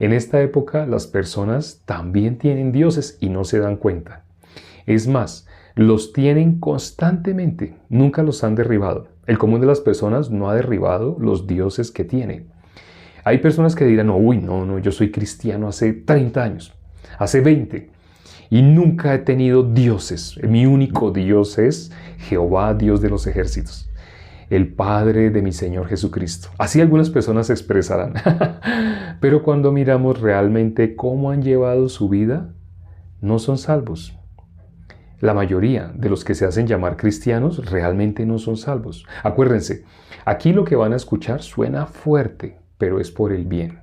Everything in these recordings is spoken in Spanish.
En esta época las personas también tienen dioses y no se dan cuenta. Es más, los tienen constantemente, nunca los han derribado. El común de las personas no ha derribado los dioses que tiene. Hay personas que dirán, no, uy, no, yo soy cristiano hace 30 años, hace 20, y nunca he tenido dioses. Mi único Dios es Jehová, Dios de los ejércitos, el Padre de mi Señor Jesucristo. Así algunas personas se expresarán. Pero cuando miramos realmente cómo han llevado su vida, no son salvos. La mayoría de los que se hacen llamar cristianos realmente no son salvos. Acuérdense, aquí lo que van a escuchar suena fuerte, pero es por el bien.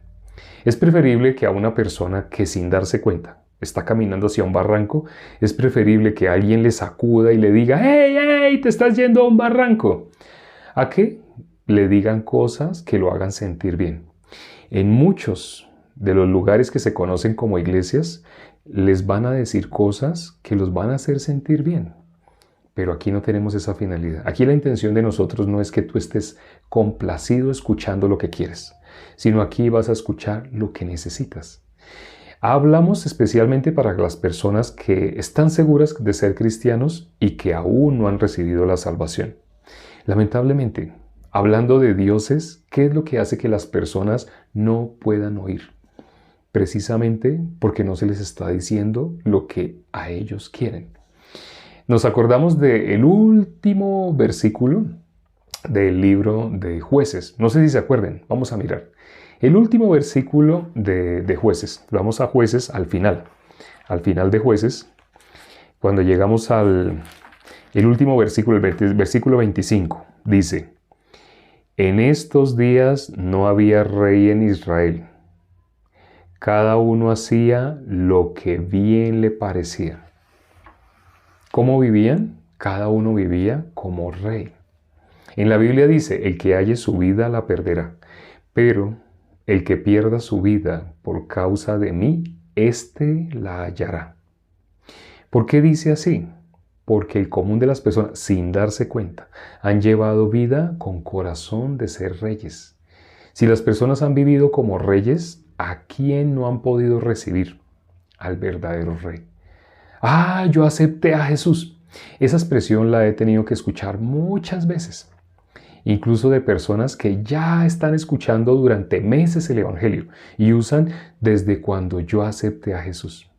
Es preferible que a una persona que sin darse cuenta está caminando hacia un barranco, es preferible que alguien le sacuda y le diga, ¡hey, hey, te estás yendo a un barranco! A que le digan cosas que lo hagan sentir bien. En muchos de los lugares que se conocen como iglesias, les van a decir cosas que los van a hacer sentir bien. Pero aquí no tenemos esa finalidad. Aquí la intención de nosotros no es que tú estés complacido escuchando lo que quieres, sino aquí vas a escuchar lo que necesitas. Hablamos especialmente para las personas que están seguras de ser cristianos y que aún no han recibido la salvación. Lamentablemente, hablando de dioses, ¿qué es lo que hace que las personas no puedan oír? Precisamente porque no se les está diciendo lo que a ellos quieren. Nos acordamos del último versículo del libro de Jueces. No sé si se acuerden, vamos a mirar. El último versículo de Jueces. Vamos a Jueces al final de Jueces, cuando llegamos al último versículo, el versículo 25, dice, en estos días no había rey en Israel. Cada uno hacía lo que bien le parecía. ¿Cómo vivían? Cada uno vivía como rey. En la Biblia dice, el que halle su vida la perderá, pero el que pierda su vida por causa de mí, éste la hallará. ¿Por qué dice así? Porque el común de las personas, sin darse cuenta, han llevado vida con corazón de ser reyes. Si las personas han vivido como reyes, ¿a quién no han podido recibir? Al verdadero rey. ¡Ah, yo acepté a Jesús! Esa expresión la he tenido que escuchar muchas veces. Incluso de personas que ya están escuchando durante meses el Evangelio y usan desde cuando yo acepté a Jesús.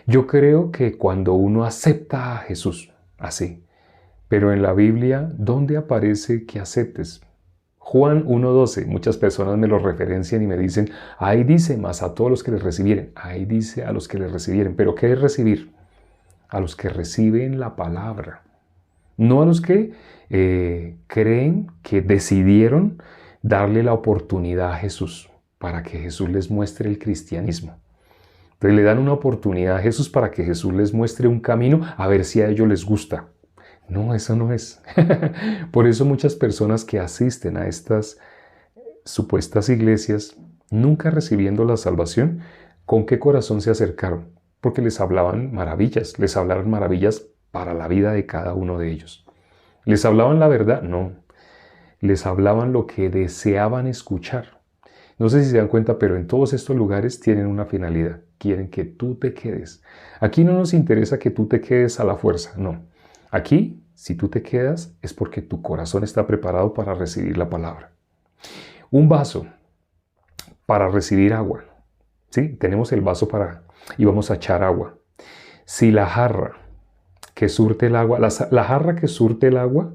Yo creo que cuando uno acepta a Jesús, así. Pero en la Biblia, ¿dónde aparece que aceptes? Juan 1:12, muchas personas me lo referencian y me dicen, ahí dice, más a todos los que les recibieren, ahí dice a los que les recibieren. ¿Pero qué es recibir? A los que reciben la palabra, no a los que creen que decidieron darle la oportunidad a Jesús para que Jesús les muestre el cristianismo. Entonces le dan una oportunidad a Jesús para que Jesús les muestre un camino a ver si a ellos les gusta. No, eso no es. Por eso muchas personas que asisten a estas supuestas iglesias, nunca recibiendo la salvación, ¿con qué corazón se acercaron? Porque les hablaban maravillas para la vida de cada uno de ellos. ¿Les hablaban la verdad? No. Les hablaban lo que deseaban escuchar. No sé si se dan cuenta, pero en todos estos lugares tienen una finalidad. Quieren que tú te quedes. Aquí no nos interesa que tú te quedes a la fuerza, no. Aquí, si tú te quedas, es porque tu corazón está preparado para recibir la palabra. Un vaso para recibir agua. ¿Sí? Tenemos el vaso y vamos a echar agua. Si la jarra que surte el agua, la jarra que surte el agua,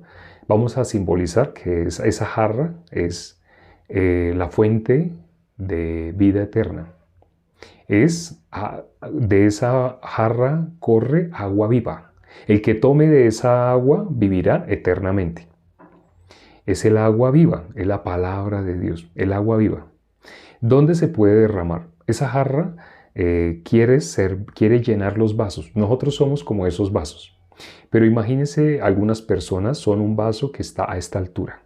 vamos a simbolizar que esa jarra es la fuente de vida eterna. De esa jarra corre agua viva. El que tome de esa agua vivirá eternamente. Es el agua viva, es la palabra de Dios, el agua viva. ¿Dónde se puede derramar? Esa jarra quiere llenar los vasos. Nosotros somos como esos vasos. Pero imagínense, algunas personas son un vaso que está a esta altura.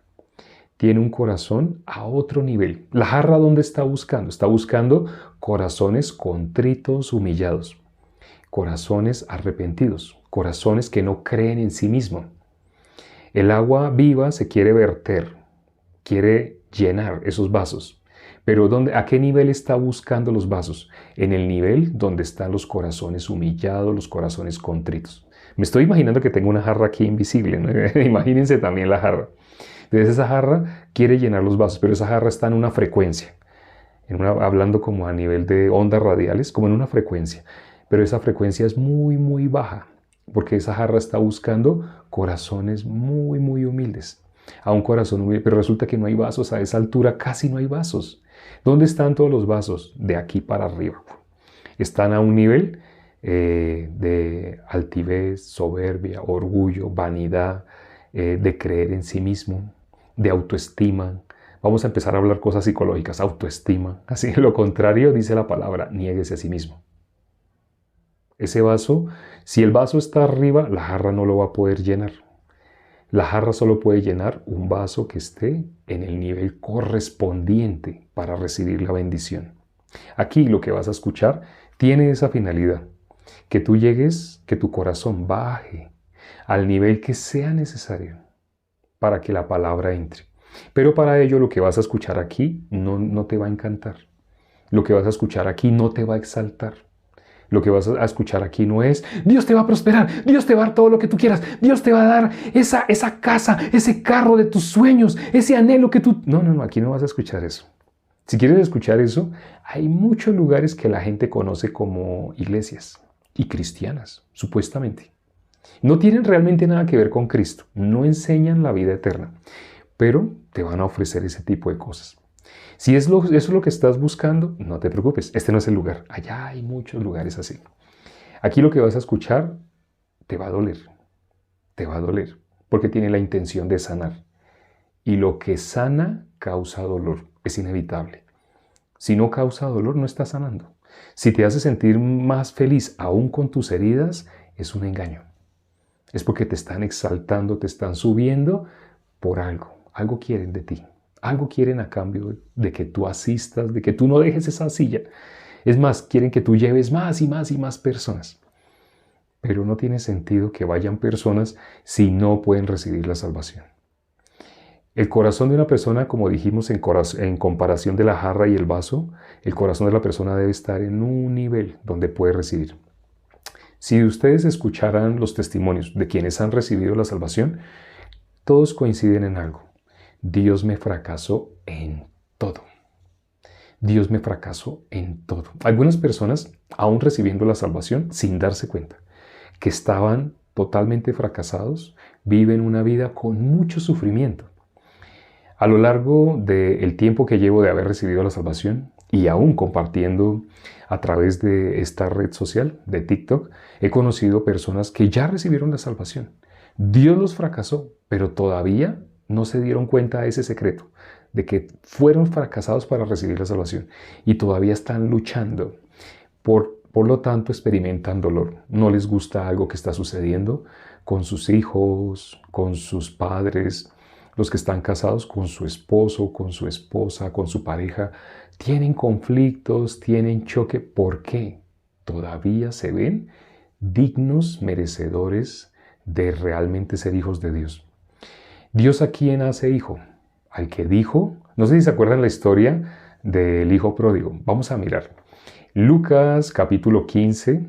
Tiene un corazón a otro nivel. ¿La jarra dónde está buscando? Está buscando corazones contritos, humillados. Corazones arrepentidos. Corazones que no creen en sí mismos. El agua viva se quiere verter. Quiere llenar esos vasos. Pero ¿a qué nivel está buscando los vasos? En el nivel donde están los corazones humillados, los corazones contritos. Me estoy imaginando que tengo una jarra aquí invisible, ¿no? Imagínense también la jarra. Entonces esa jarra quiere llenar los vasos, pero esa jarra está en una frecuencia, hablando como a nivel de ondas radiales, como en una frecuencia. Pero esa frecuencia es muy, muy baja, porque esa jarra está buscando corazones muy, muy humildes. A un corazón humilde, pero resulta que no hay vasos, a esa altura casi no hay vasos. ¿Dónde están todos los vasos? De aquí para arriba. Están a un nivel de altivez, soberbia, orgullo, vanidad, de creer en sí mismo, de autoestima. Vamos a empezar a hablar cosas psicológicas, autoestima. Así, lo contrario dice la palabra, niéguese a sí mismo. Ese vaso, si el vaso está arriba, la jarra no lo va a poder llenar. La jarra solo puede llenar un vaso que esté en el nivel correspondiente para recibir la bendición. Aquí lo que vas a escuchar tiene esa finalidad, que tú llegues, que tu corazón baje al nivel que sea necesario para que la palabra entre. Pero para ello lo que vas a escuchar aquí no te va a encantar. Lo que vas a escuchar aquí no te va a exaltar. Lo que vas a escuchar aquí no es Dios te va a prosperar, Dios te va a dar todo lo que tú quieras, Dios te va a dar esa casa, ese carro de tus sueños, ese anhelo que tú... No, aquí no vas a escuchar eso. Si quieres escuchar eso, hay muchos lugares que la gente conoce como iglesias y cristianas, supuestamente. No tienen realmente nada que ver con Cristo, no enseñan la vida eterna, pero te van a ofrecer ese tipo de cosas. Si eso es lo que estás buscando, no te preocupes, este no es el lugar. Allá hay muchos lugares así. Aquí lo que vas a escuchar te va a doler, porque tiene la intención de sanar. Y lo que sana causa dolor, es inevitable. Si no causa dolor, no está sanando. Si te hace sentir más feliz aún con tus heridas, es un engaño. Es porque te están exaltando, te están subiendo por algo quieren de ti. Algo quieren a cambio de que tú asistas, de que tú no dejes esa silla. Es más, quieren que tú lleves más y más y más personas. Pero no tiene sentido que vayan personas si no pueden recibir la salvación. El corazón de una persona, como dijimos en comparación de la jarra y el vaso, el corazón de la persona debe estar en un nivel donde puede recibir. Si ustedes escucharan los testimonios de quienes han recibido la salvación, todos coinciden en algo. Dios me fracasó en todo. Dios me fracasó en todo. Algunas personas, aún recibiendo la salvación, sin darse cuenta que estaban totalmente fracasados, viven una vida con mucho sufrimiento. A lo largo del tiempo que llevo de haber recibido la salvación y aún compartiendo a través de esta red social, de TikTok, he conocido personas que ya recibieron la salvación. Dios los fracasó, pero todavía no se dieron cuenta de ese secreto, de que fueron fracasados para recibir la salvación y todavía están luchando. Por lo tanto, experimentan dolor. No les gusta algo que está sucediendo con sus hijos, con sus padres, los que están casados con su esposo, con su esposa, con su pareja. Tienen conflictos, tienen choque. ¿Por qué? Todavía se ven dignos, merecedores de realmente ser hijos de Dios. ¿Dios a quién hace hijo? Al que dijo, no sé si se acuerdan la historia del hijo pródigo. Vamos a mirar. Lucas capítulo 15,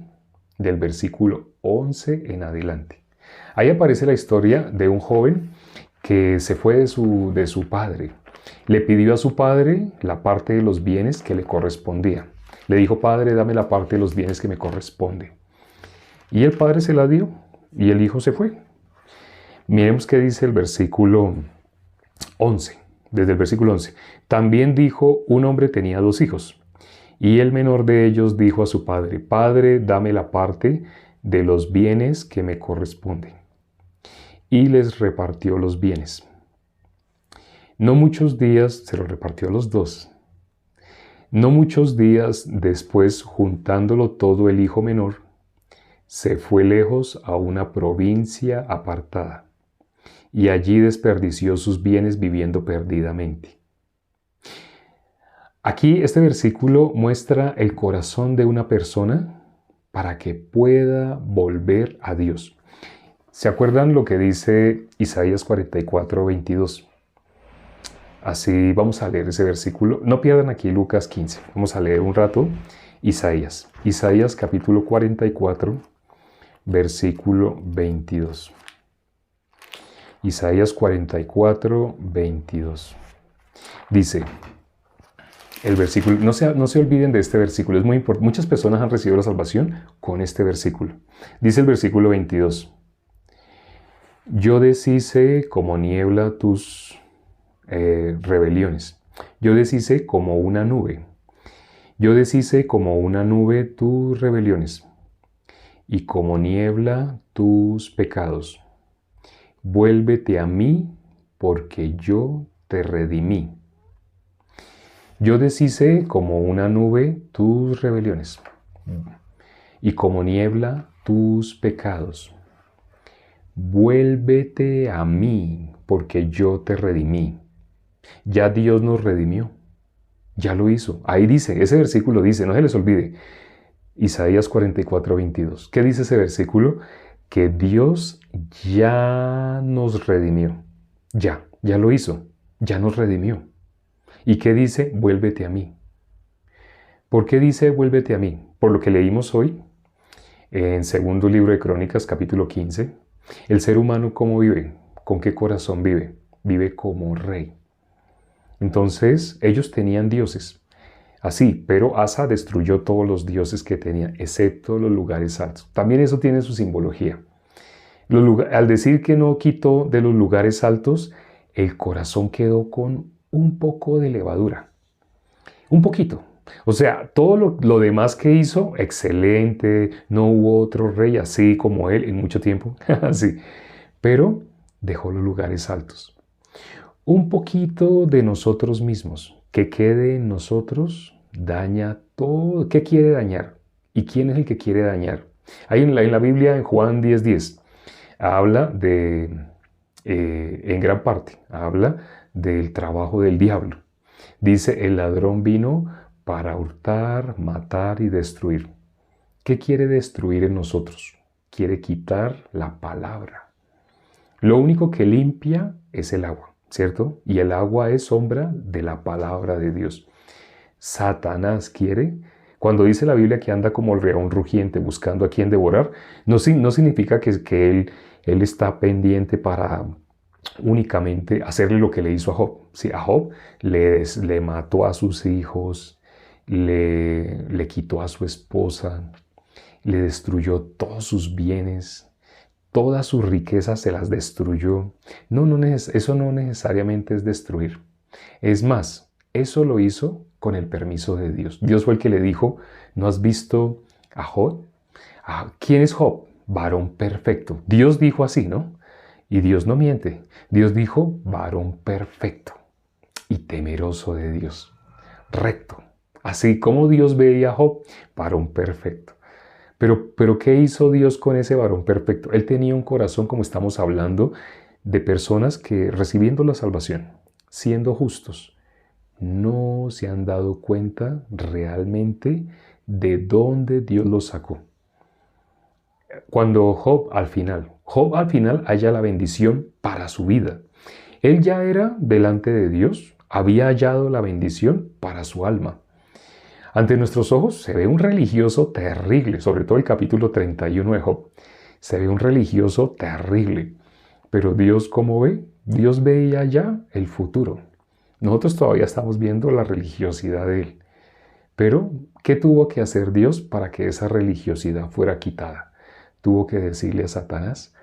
del versículo 11 en adelante. Ahí aparece la historia de un joven que se fue de su padre. Le pidió a su padre la parte de los bienes que le correspondía. Le dijo, padre, dame la parte de los bienes que me corresponde. Y el padre se la dio y el hijo se fue. Miremos qué dice el versículo 11, desde el versículo 11. También dijo, un hombre tenía 2 hijos, y el menor de ellos dijo a su padre, padre, dame la parte de los bienes que me corresponden. Y les repartió los bienes. No muchos días, se los repartió a los 2. No muchos días después, juntándolo todo el hijo menor, se fue lejos a una provincia apartada. Y allí desperdició sus bienes viviendo perdidamente. Aquí este versículo muestra el corazón de una persona para que pueda volver a Dios. ¿Se acuerdan lo que dice Isaías 44:22? Así vamos a leer ese versículo. No pierdan aquí Lucas 15. Vamos a leer un rato Isaías. Isaías capítulo 44, versículo 22. Isaías 44, 22. Dice el versículo, no se olviden de este versículo, es muy importante. Muchas personas han recibido la salvación con este versículo. Dice el versículo 22. Yo deshice como niebla tus rebeliones. Yo deshice como una nube. Yo deshice como una nube tus rebeliones y como niebla tus pecados. Vuélvete a mí, porque yo te redimí. Yo deshice como una nube tus rebeliones y como niebla tus pecados. Vuélvete a mí, porque yo te redimí. Ya Dios nos redimió. Ya lo hizo. Ahí dice, ese versículo dice, no se les olvide. Isaías 44, 22. ¿Qué dice ese versículo? Que Dios ya nos redimió. Ya lo hizo. Ya nos redimió. ¿Y qué dice? Vuélvete a mí. ¿Por qué dice vuélvete a mí? Por lo que leímos hoy, en segundo libro de Crónicas, capítulo 15. El ser humano, ¿cómo vive? ¿Con qué corazón vive? Vive como rey. Entonces, ellos tenían dioses. Así, pero Asa destruyó todos los dioses que tenían, excepto los lugares altos. También eso tiene su simbología. Al decir que no quitó de los lugares altos, el corazón quedó con un poco de levadura. Un poquito. O sea, todo lo demás que hizo, excelente. No hubo otro rey así como él en mucho tiempo. Así. Pero dejó los lugares altos. Un poquito de nosotros mismos, que quede en nosotros, daña todo. ¿Qué quiere dañar? ¿Y quién es el que quiere dañar? Hay en la Biblia, en Juan 10:10, habla en gran parte, habla del trabajo del diablo. Dice, el ladrón vino para hurtar, matar y destruir. ¿Qué quiere destruir en nosotros? Quiere quitar la palabra. Lo único que limpia es el agua, ¿cierto? Y el agua es sombra de la palabra de Dios. Satanás quiere, cuando dice la Biblia que anda como el león rugiente buscando a quien devorar, no significa que él está pendiente para únicamente hacerle lo que le hizo a Job. Sí, a Job le mató a sus hijos, le quitó a su esposa, le destruyó todos sus bienes, todas sus riquezas se las destruyó. Eso no necesariamente es destruir. Es más, eso lo hizo con el permiso de Dios. Dios fue el que le dijo, ¿no has visto a Job? ¿Quién es Job? Varón perfecto. Dios dijo así, ¿no? Y Dios no miente. Dios dijo, varón perfecto y temeroso de Dios, recto. Así como Dios veía a Job, varón perfecto. Pero ¿qué hizo Dios con ese varón perfecto? Él tenía un corazón, como estamos hablando, de personas que recibiendo la salvación, siendo justos, no se han dado cuenta realmente de dónde Dios los sacó. Cuando Job al final halla la bendición para su vida. Él ya era delante de Dios, había hallado la bendición para su alma. Ante nuestros ojos se ve un religioso terrible, sobre todo el capítulo 31 de Job. Se ve un religioso terrible. Pero Dios, ¿cómo ve? Dios veía ya el futuro. Nosotros todavía estamos viendo la religiosidad de él. Pero, ¿qué tuvo que hacer Dios para que esa religiosidad fuera quitada? Tuvo que decirle a Satanás,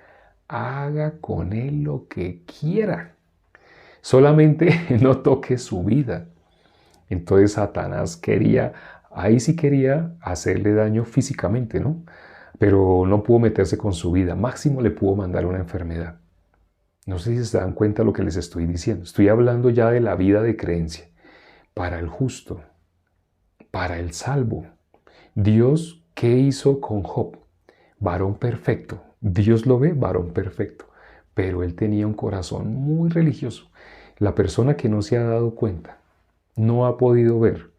haga con él lo que quiera. Solamente no toque su vida. Entonces Satanás ahí sí quería hacerle daño físicamente, ¿no? Pero no pudo meterse con su vida. Máximo le pudo mandar una enfermedad. No sé si se dan cuenta de lo que les estoy diciendo. Estoy hablando ya de la vida de creencia. Para el justo, para el salvo. Dios, ¿qué hizo con Job? Varón perfecto. Dios lo ve, varón perfecto. Pero él tenía un corazón muy religioso. La persona que no se ha dado cuenta, no ha podido ver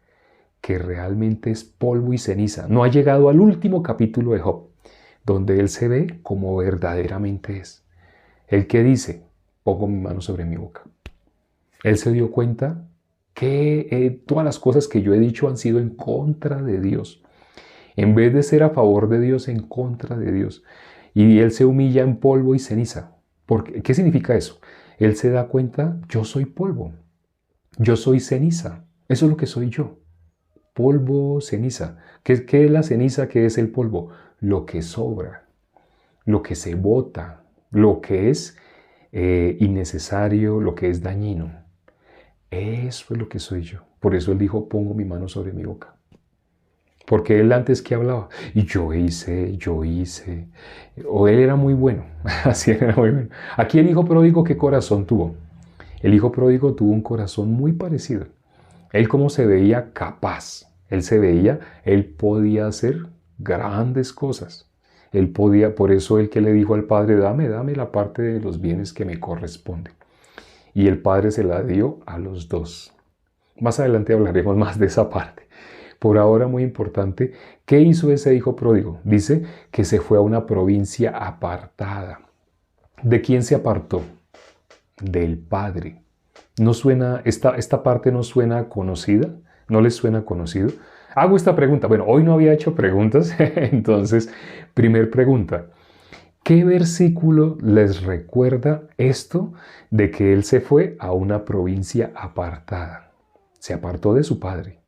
que realmente es polvo y ceniza. No ha llegado al último capítulo de Job, donde él se ve como verdaderamente es. El que dice, pongo mi mano sobre mi boca. Él se dio cuenta que todas las cosas que yo he dicho han sido en contra de Dios. En vez de ser a favor de Dios, en contra de Dios. Y Él se humilla en polvo y ceniza. ¿Qué significa eso? Él se da cuenta, yo soy polvo, yo soy ceniza. Eso es lo que soy yo. Polvo, ceniza. ¿Qué es la ceniza? ¿Qué es el polvo? Lo que sobra, lo que se bota, lo que es innecesario, lo que es dañino. Eso es lo que soy yo. Por eso Él dijo, pongo mi mano sobre mi boca. Porque Él antes que hablaba, y yo hice, o Él era muy bueno, así era muy bueno. Aquí el hijo pródigo, ¿qué corazón tuvo? El hijo pródigo tuvo un corazón muy parecido. Él como se veía capaz, él podía hacer grandes cosas. Él podía, por eso él que le dijo al padre, dame la parte de los bienes que me corresponde. Y el padre se la dio a los dos. Más adelante hablaremos más de esa parte. Por ahora, muy importante, ¿qué hizo ese hijo pródigo? Dice que se fue a una provincia apartada. ¿De quién se apartó? Del padre. ¿No suena, esta parte no suena conocida? ¿No les suena conocido? Hago esta pregunta. Bueno, hoy no había hecho preguntas, entonces, primer pregunta. ¿Qué versículo les recuerda esto de que él se fue a una provincia apartada? Se apartó de su padre.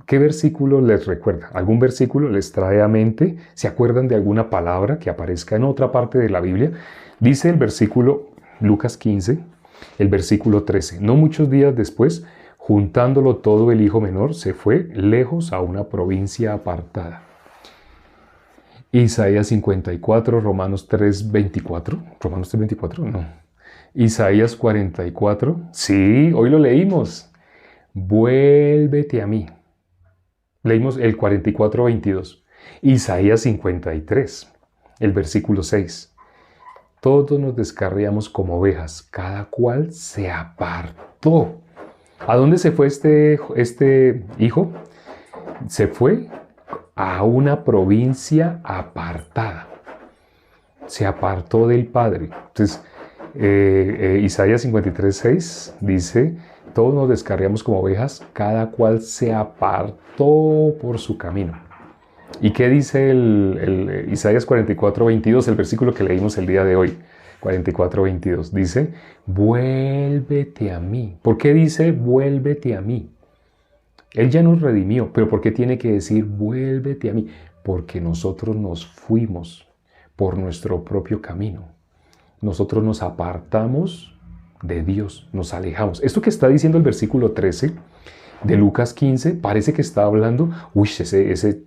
¿Qué versículo les recuerda? ¿Algún versículo les trae a mente? ¿Se acuerdan de alguna palabra que aparezca en otra parte de la Biblia? Dice el versículo Lucas 15, el versículo 13. No muchos días después, juntándolo todo, el hijo menor se fue lejos a una provincia apartada. Isaías 54, Romanos 3:24. ¿Romanos 3:24? No. Isaías 44. Sí, hoy lo leímos. Vuélvete a mí. Leímos el 44:22. Isaías 53, el versículo 6. Todos nos descarriamos como ovejas, cada cual se apartó. ¿A dónde se fue este hijo? Se fue a una provincia apartada. Se apartó del padre. Entonces, Isaías 53:6 dice, todos nos descarriamos como ovejas, cada cual se apartó por su camino. ¿Y qué dice el Isaías 44:22, el versículo que leímos el día de hoy? 44:22 dice, vuélvete a mí. ¿Por qué dice vuélvete a mí? Él ya nos redimió, pero ¿por qué tiene que decir vuélvete a mí? Porque nosotros nos fuimos por nuestro propio camino. Nosotros nos apartamos de Dios, nos alejamos. Esto que está diciendo el versículo 13 de Lucas 15, parece que está hablando, ese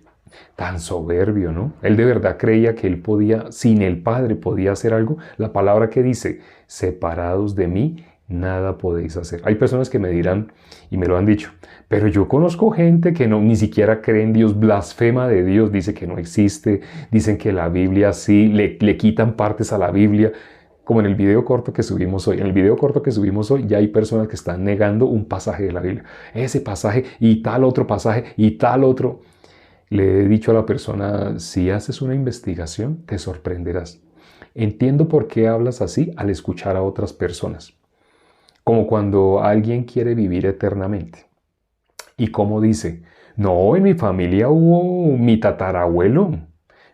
tan soberbio, ¿no? Él de verdad creía que él podía, sin el Padre podía hacer algo. La palabra que dice, separados de mí, nada podéis hacer. Hay personas que me dirán, y me lo han dicho, pero yo conozco gente que ni siquiera cree en Dios, blasfema de Dios, dice que no existe, dicen que la Biblia sí, le quitan partes a la Biblia, como en el video corto que subimos hoy. En el video corto que subimos hoy ya hay personas que están negando un pasaje de la Biblia. Ese pasaje y tal otro pasaje y tal otro. Le he dicho a la persona, si haces una investigación, te sorprenderás. Entiendo por qué hablas así al escuchar a otras personas. Como cuando alguien quiere vivir eternamente. Y como dice, no, en mi familia hubo mi tatarabuelo.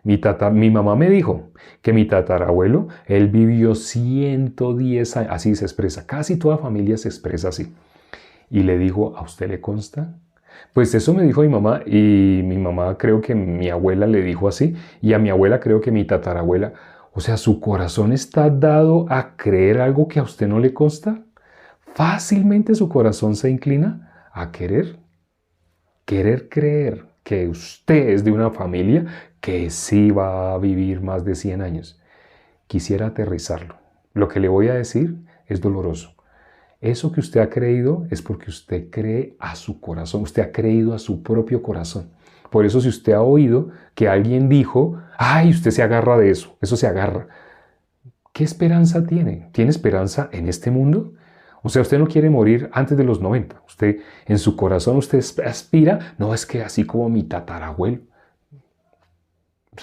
Mi mamá me dijo que mi tatarabuelo, él vivió 110 años, así se expresa, casi toda familia se expresa así. Y le dijo, ¿a usted le consta? Pues eso me dijo mi mamá y mi mamá creo que mi abuela le dijo así y a mi abuela creo que mi tatarabuela. O sea, ¿su corazón está dado a creer algo que a usted no le consta? Fácilmente su corazón se inclina a querer creer que usted es de una familia que sí va a vivir más de 100 años. Quisiera aterrizarlo. Lo que le voy a decir es doloroso. Eso que usted ha creído es porque usted cree a su corazón, usted ha creído a su propio corazón. Por eso si usted ha oído que alguien dijo, ay, usted se agarra de eso se agarra. ¿Qué esperanza tiene? ¿Tiene esperanza en este mundo? O sea, usted no quiere morir antes de los 90. Usted, en su corazón, usted aspira, no es que así como mi tatarabuelo.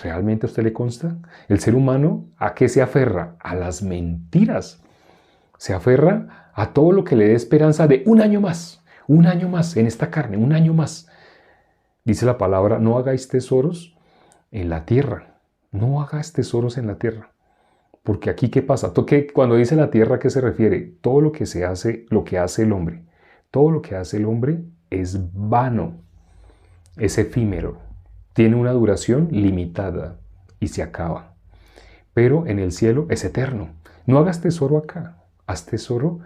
¿Realmente a usted le consta? El ser humano, ¿a qué se aferra? A las mentiras. Se aferra a todo lo que le dé esperanza de un año más en esta carne, un año más. Dice la palabra, no hagáis tesoros en la tierra, no hagas tesoros en la tierra. Porque aquí, ¿qué pasa? Cuando dice la tierra, ¿a qué se refiere? Todo lo que se hace, lo que hace el hombre. Todo lo que hace el hombre es vano, es efímero, tiene una duración limitada y se acaba. Pero en el cielo es eterno. No hagas tesoro acá, haz tesoro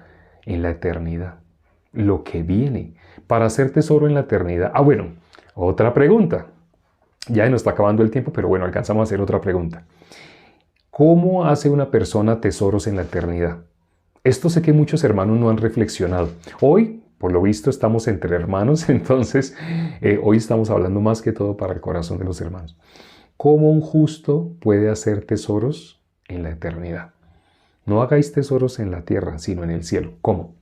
en la eternidad. Lo que viene para hacer tesoro en la eternidad. Bueno, otra pregunta. Ya nos está acabando el tiempo, pero bueno, alcanzamos a hacer otra pregunta. ¿Cómo hace una persona tesoros en la eternidad? Esto sé que muchos hermanos no han reflexionado. Hoy, por lo visto, estamos entre hermanos, entonces hoy estamos hablando más que todo para el corazón de los hermanos. ¿Cómo un justo puede hacer tesoros en la eternidad? No hagáis tesoros en la tierra, sino en el cielo. ¿Cómo?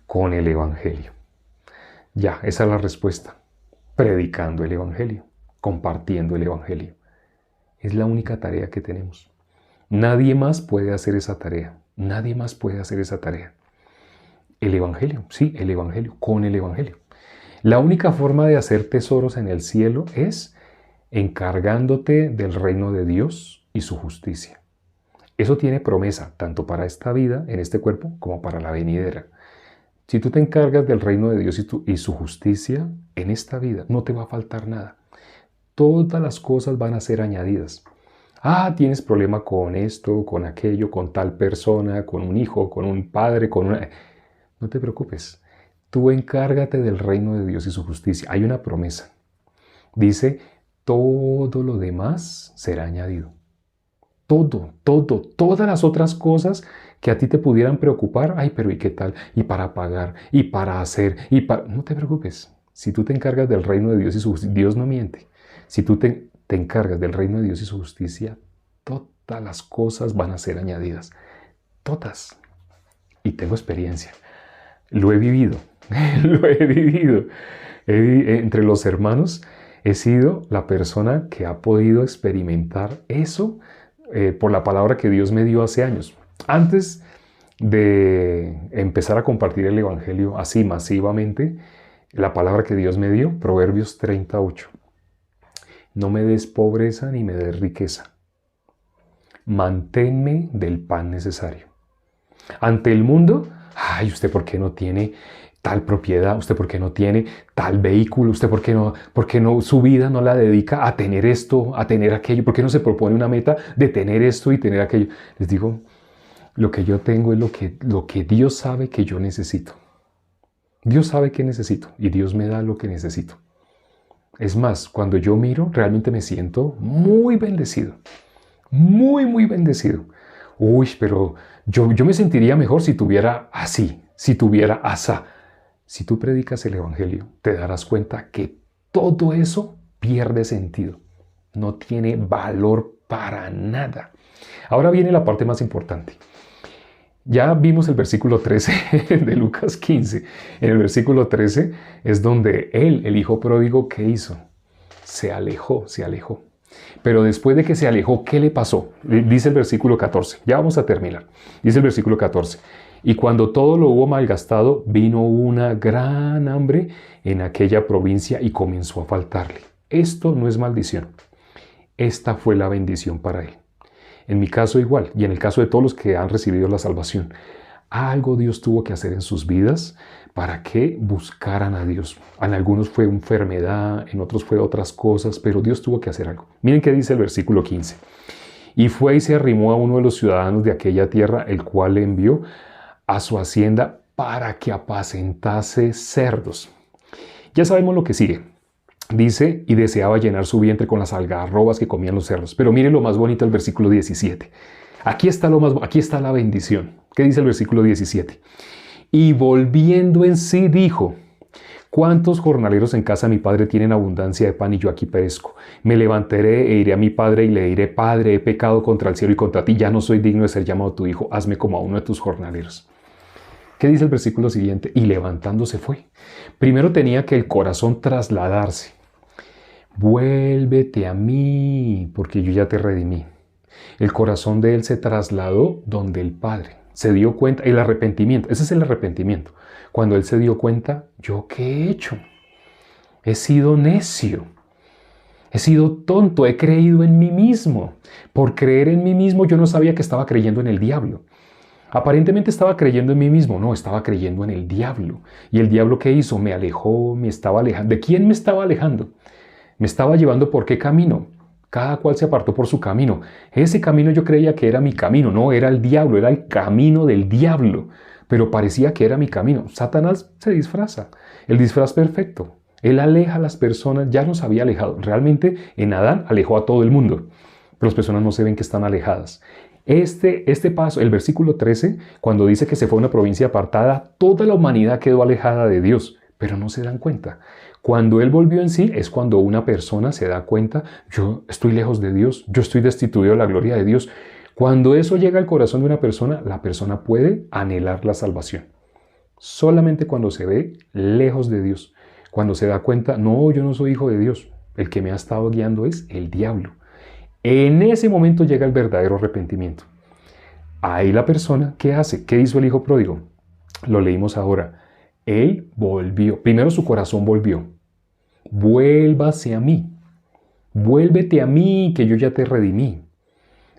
Con el Evangelio. Ya, esa es la respuesta. Predicando el Evangelio, compartiendo el Evangelio. Es la única tarea que tenemos. Nadie más puede hacer esa tarea. Nadie más puede hacer esa tarea. El Evangelio, sí, el Evangelio, con el Evangelio. La única forma de hacer tesoros en el cielo es encargándote del reino de Dios y su justicia. Eso tiene promesa tanto para esta vida, en este cuerpo, como para la venidera. Si tú te encargas del reino de Dios y su justicia, en esta vida no te va a faltar nada. Todas las cosas van a ser añadidas. Tienes problema con esto, con aquello, con tal persona, con un hijo, con un padre, con una... No te preocupes. Tú encárgate del reino de Dios y su justicia. Hay una promesa. Dice, todo lo demás será añadido. Todas las otras cosas que a ti te pudieran preocupar, pero ¿y qué tal? Y para pagar, y para hacer, No te preocupes. Si tú te encargas del reino de Dios y su justicia, Dios no miente. Si tú te encargas del reino de Dios y su justicia, todas las cosas van a ser añadidas. Todas. Y tengo experiencia. Lo he vivido. Lo he vivido. Entre los hermanos he sido la persona que ha podido experimentar eso por la palabra que Dios me dio hace años. Antes de empezar a compartir el Evangelio así masivamente, la palabra que Dios me dio, Proverbios 38. No me des pobreza ni me des riqueza. Manténme del pan necesario. Ante el mundo, ¿usted por qué no tiene tal propiedad? ¿Usted por qué no tiene tal vehículo? ¿Usted por qué no su vida no la dedica a tener esto, a tener aquello? ¿Por qué no se propone una meta de tener esto y tener aquello? Les digo, lo que yo tengo es lo que Dios sabe que yo necesito. Dios sabe que necesito y Dios me da lo que necesito. Es más, cuando yo miro, realmente me siento muy bendecido. Muy, muy bendecido. Pero yo me sentiría mejor si tuviera así, si tuviera asá. Si tú predicas el Evangelio, te darás cuenta que todo eso pierde sentido. No tiene valor para nada. Ahora viene la parte más importante. Ya vimos el versículo 13 de Lucas 15. En el versículo 13 es donde él, el hijo pródigo, ¿qué hizo? Se alejó. Pero después de que se alejó, ¿qué le pasó? Dice el versículo 14. Ya vamos a terminar. Dice el versículo 14. Y cuando todo lo hubo malgastado, vino una gran hambre en aquella provincia y comenzó a faltarle. Esto no es maldición. Esta fue la bendición para él. En mi caso igual, y en el caso de todos los que han recibido la salvación. Algo Dios tuvo que hacer en sus vidas para que buscaran a Dios. En algunos fue enfermedad, en otros fue otras cosas, pero Dios tuvo que hacer algo. Miren qué dice el versículo 15. Y fue y se arrimó a uno de los ciudadanos de aquella tierra, el cual le envió a su hacienda para que apacentase cerdos. Ya sabemos lo que sigue. Dice, y deseaba llenar su vientre con las algarrobas que comían los cerdos. Pero miren lo más bonito del versículo 17. Aquí está la bendición. ¿Qué dice el versículo 17? Y volviendo en sí dijo, ¿cuántos jornaleros en casa de mi padre tienen abundancia de pan y yo aquí perezco? Me levantaré e iré a mi padre y le diré, Padre, he pecado contra el cielo y contra ti, ya no soy digno de ser llamado tu hijo, hazme como a uno de tus jornaleros. ¿Qué dice el versículo siguiente? Y levantándose fue. Primero tenía que el corazón trasladarse. Vuélvete a mí, porque yo ya te redimí. El corazón de él se trasladó donde el Padre. Se dio cuenta, el arrepentimiento, ese es el arrepentimiento. Cuando él se dio cuenta, ¿yo qué he hecho? He sido necio. He sido tonto, he creído en mí mismo. Por creer en mí mismo yo no sabía que estaba creyendo en el diablo. Aparentemente estaba creyendo en mí mismo, no, estaba creyendo en el diablo. ¿Y el diablo qué hizo? Me alejó, me estaba alejando. ¿De quién me estaba alejando? Me estaba llevando por qué camino. Cada cual se apartó por su camino. Ese camino yo creía que era mi camino, no, era el diablo, era el camino del diablo. Pero parecía que era mi camino. Satanás se disfraza, el disfraz perfecto. Él aleja a las personas, ya nos había alejado. Realmente en Adán alejó a todo el mundo, pero las personas no se ven que están alejadas. Este paso, el versículo 13, cuando dice que se fue a una provincia apartada, toda la humanidad quedó alejada de Dios, pero no se dan cuenta. Cuando Él volvió en sí es cuando una persona se da cuenta, yo estoy lejos de Dios, yo estoy destituido de la gloria de Dios. Cuando eso llega al corazón de una persona, la persona puede anhelar la salvación. Solamente cuando se ve lejos de Dios. Cuando se da cuenta, no, yo no soy hijo de Dios. El que me ha estado guiando es el diablo. En ese momento llega el verdadero arrepentimiento. Ahí la persona, ¿qué hace? ¿Qué hizo el hijo pródigo? Lo leímos ahora. Él volvió. Primero su corazón volvió. Vuélvase a mí. Vuélvete a mí, que yo ya te redimí.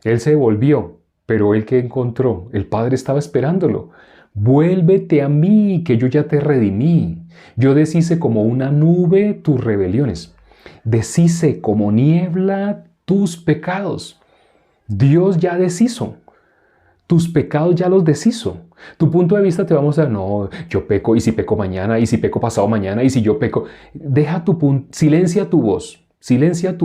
Él se volvió, pero él que encontró, el Padre estaba esperándolo. Vuélvete a mí, que yo ya te redimí. Yo deshice como una nube tus rebeliones. Deshice como niebla tus pecados. Dios ya deshizo. Tus pecados ya los deshizo. Tu punto de vista te vamos a decir, no, yo peco, y si peco mañana, y si peco pasado mañana, y si yo peco. Deja tu punto, silencia tu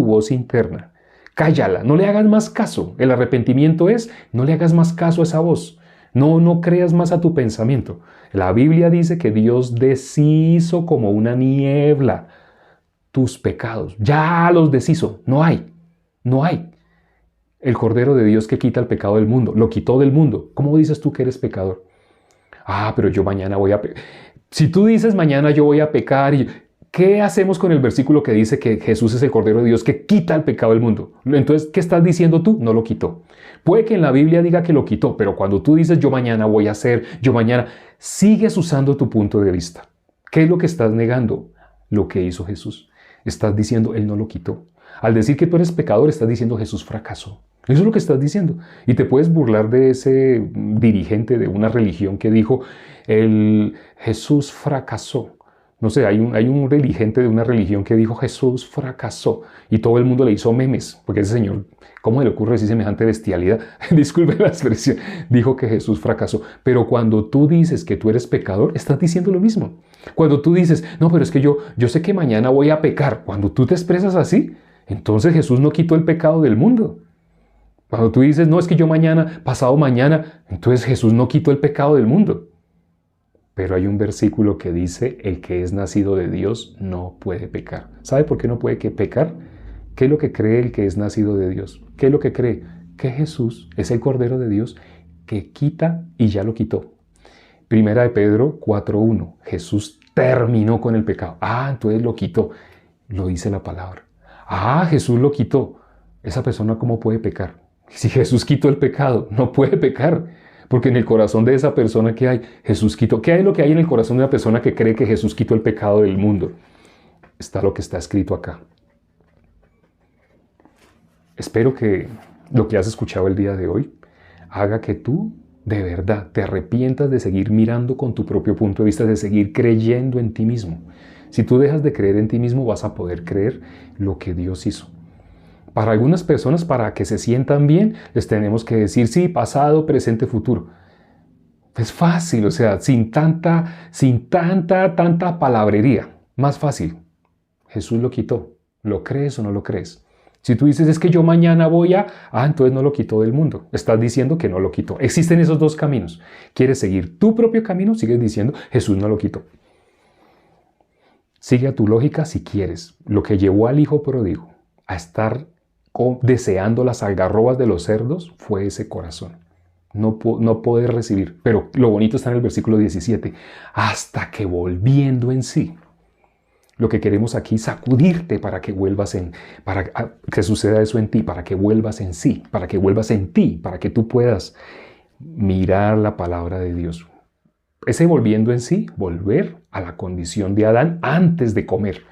voz interna. Cállala, no le hagas más caso. El arrepentimiento es, no le hagas más caso a esa voz. No creas más a tu pensamiento. La Biblia dice que Dios deshizo como una niebla tus pecados. Ya los deshizo. No hay. El Cordero de Dios que quita el pecado del mundo. Lo quitó del mundo. ¿Cómo dices tú que eres pecador? Pero yo mañana voy a pecar. Si tú dices mañana yo voy a pecar, ¿qué hacemos con el versículo que dice que Jesús es el Cordero de Dios que quita el pecado del mundo? Entonces, ¿qué estás diciendo tú? No lo quitó. Puede que en la Biblia diga que lo quitó, pero cuando tú dices yo mañana voy a hacer, yo mañana, sigues usando tu punto de vista. ¿Qué es lo que estás negando? Lo que hizo Jesús. Estás diciendo, Él no lo quitó. Al decir que tú eres pecador, estás diciendo Jesús fracasó. Eso es lo que estás diciendo. Y te puedes burlar de ese dirigente de una religión que dijo, Jesús fracasó. No sé, hay un dirigente de una religión que dijo Jesús fracasó y todo el mundo le hizo memes, porque ese señor, ¿cómo le ocurre decir semejante bestialidad? Disculpe la expresión, dijo que Jesús fracasó. Pero cuando tú dices que tú eres pecador, estás diciendo lo mismo. Cuando tú dices, no, pero es que yo sé que mañana voy a pecar, cuando tú te expresas así, entonces Jesús no quitó el pecado del mundo. Cuando tú dices, no, es que yo mañana, pasado mañana, entonces Jesús no quitó el pecado del mundo. Pero hay un versículo que dice, el que es nacido de Dios no puede pecar. ¿Sabe por qué no puede pecar? ¿Qué es lo que cree el que es nacido de Dios? ¿Qué es lo que cree? Que Jesús es el Cordero de Dios que quita y ya lo quitó. Primera de Pedro 4:1. Jesús terminó con el pecado. Entonces lo quitó. Lo dice la palabra. Jesús lo quitó. Esa persona, ¿cómo puede pecar? Si Jesús quitó el pecado, no puede pecar. Porque en el corazón de esa persona, ¿qué hay? Jesús quitó. ¿Qué hay lo que hay en el corazón de una persona que cree que Jesús quitó el pecado del mundo? Está lo que está escrito acá. Espero que lo que has escuchado el día de hoy haga que tú de verdad te arrepientas de seguir mirando con tu propio punto de vista, de seguir creyendo en ti mismo. Si tú dejas de creer en ti mismo, vas a poder creer lo que Dios hizo. Para algunas personas, para que se sientan bien, les tenemos que decir, sí, pasado, presente, futuro. Es fácil, o sea, sin tanta palabrería. Más fácil. Jesús lo quitó. ¿Lo crees o no lo crees? Si tú dices, es que yo mañana voy a... entonces no lo quitó del mundo. Estás diciendo que no lo quitó. Existen esos dos caminos. ¿Quieres seguir tu propio camino? Sigues diciendo, Jesús no lo quitó. Sigue a tu lógica si quieres. Lo que llevó al hijo pródigo a estar deseando las algarrobas de los cerdos fue ese corazón. No poder recibir. Pero lo bonito está en el versículo 17. Hasta que volviendo en sí. Lo que queremos aquí es sacudirte para que vuelvas para que suceda eso en ti, para que vuelvas en sí, para que vuelvas en ti, para que tú puedas mirar la palabra de Dios. Ese volviendo en sí, volver a la condición de Adán antes de comer.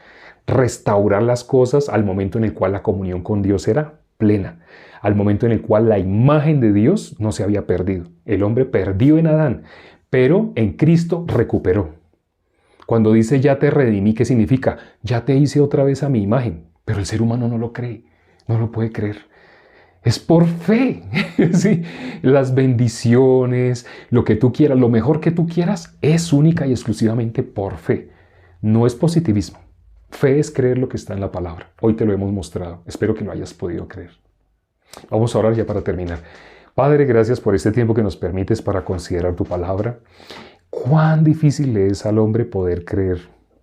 Restaurar las cosas al momento en el cual la comunión con Dios era plena. Al momento en el cual la imagen de Dios no se había perdido. El hombre perdió en Adán, pero en Cristo recuperó. Cuando dice ya te redimí, ¿qué significa? Ya te hice otra vez a mi imagen. Pero el ser humano no lo cree, no lo puede creer. Es por fe. ¿Sí? Las bendiciones, lo que tú quieras, lo mejor que tú quieras, es única y exclusivamente por fe. No es positivismo. Fe es creer lo que está en la palabra. Hoy te lo hemos mostrado. Espero que lo hayas podido creer. Vamos a orar ya para terminar. Padre, gracias por este tiempo que nos permites para considerar tu palabra. Cuán difícil le es al hombre poder creer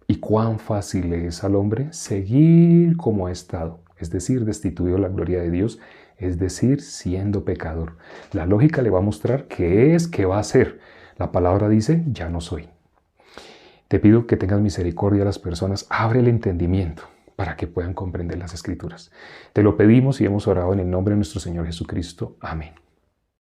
y cuán fácil le es al hombre seguir como ha estado, es decir, destituido de la gloria de Dios, es decir, siendo pecador. La lógica le va a mostrar qué es, qué va a hacer. La palabra dice, ya no soy. Te pido que tengas misericordia a las personas, abre el entendimiento para que puedan comprender las Escrituras. Te lo pedimos y hemos orado en el nombre de nuestro Señor Jesucristo. Amén.